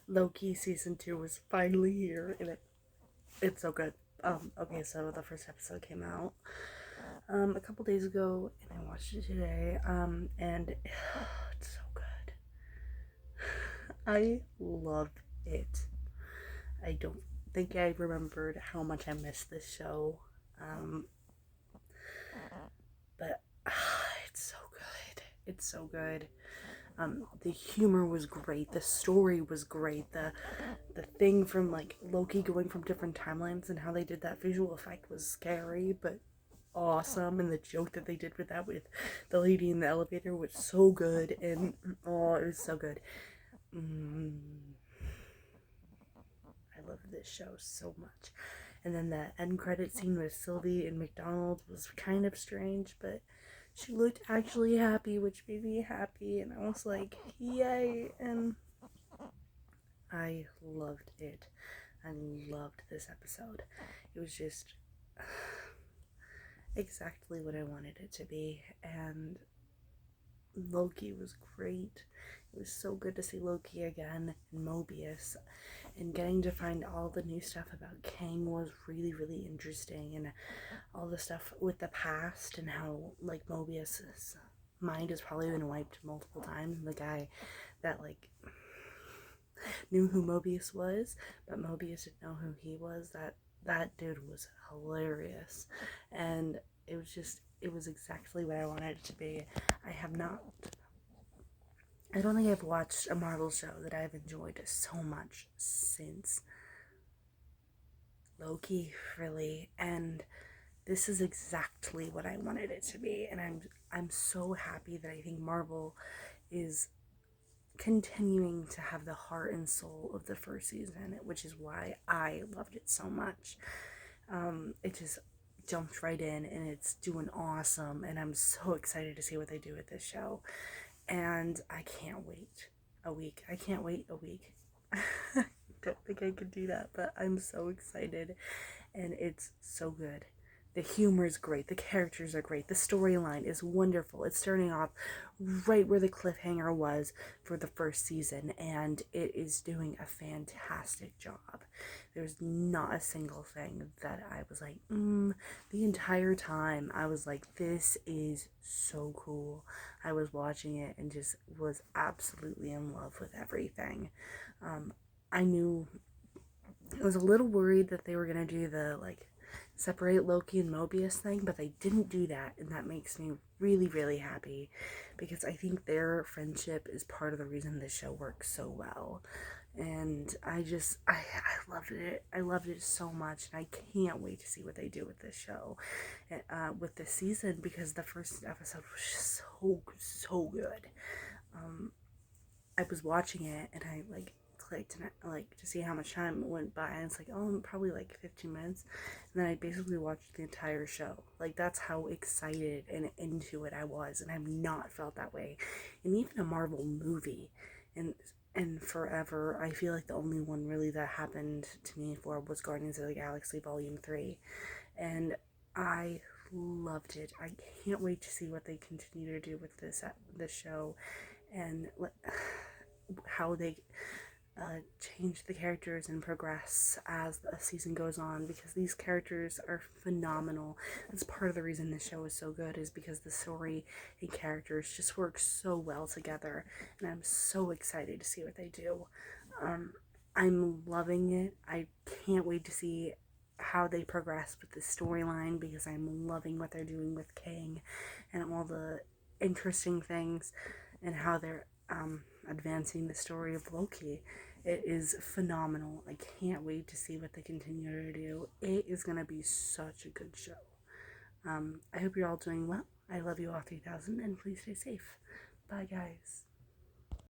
Loki season 2 was finally here, and it's so good. Okay, so the first episode came out a couple days ago, and I watched it today. And it's so good. I loved it. I don't think I remembered how much I missed this show. Um, but it's so good. It's so good. The humor was great. The story was great. The thing from like Loki going from different timelines and how they did that visual effect was scary, but awesome. And the joke that they did with that with the lady in the elevator was so good. And oh, it was so good. Mm, I love this show so much. And then the end credit scene with Sylvie and McDonald was kind of strange, but she looked actually happy, which made me happy. And I was like, yay. And I loved it. I loved this episode. It was just exactly what I wanted it to be. And Loki was great. It was so good to see Loki again and Mobius. And getting to find all the new stuff about Kang was really, really interesting. And all the stuff with the past and how, like, Mobius's mind has probably been wiped multiple times. The guy that, like, knew who Mobius was, but Mobius didn't know who he was. That dude was hilarious, and it was exactly what I wanted it to be. I don't think I've watched a Marvel show that I've enjoyed so much since Loki, really, and this is exactly what I wanted it to be, and I'm so happy that I think Marvel is continuing to have the heart and soul of the first season, which is why I loved it so much. It just jumped right in and it's doing awesome, and I'm so excited to see what they do with this show. And I can't wait a week. I can't wait a week. I don't think I could do that, but I'm so excited, and it's so good. The humor is great. The characters are great. The storyline is wonderful. It's starting off right where the cliffhanger was for the first season, and it is doing a fantastic job. There's not a single thing that I was like, the entire time. I was like, this is so cool. I was watching it and just was absolutely in love with everything. I knew I was a little worried that they were gonna do the like separate Loki and Mobius thing, but they didn't do that, and that makes me really, really happy because I think their friendship is part of the reason this show works so well. And I loved it. I loved it so much, and I can't wait to see what they do with this show, with this season, because the first episode was just so good. I was watching it and I like clicked and like to see how much time went by, and it's like, oh, probably like 15 minutes, and then I basically watched the entire show. Like, that's how excited and into it I was, and I've not felt that way in even a Marvel movie and forever. I feel like the only one really that happened to me for was Guardians of the Galaxy Volume 3, and I loved it. I can't wait to see what they continue to do with this show, and how they change the characters and progress as the season goes on, because these characters are phenomenal. That's part of the reason this show is so good, is because the story and characters just work so well together, and I'm so excited to see what they do. I'm loving it. I can't wait to see how they progress with the storyline, because I'm loving what they're doing with Kang and all the interesting things, and how they're advancing the story of Loki. It is phenomenal. I can't wait to see what they continue to do. It is going to be such a good show. I hope you're all doing well. I love you all 3000, and please stay safe. Bye, guys.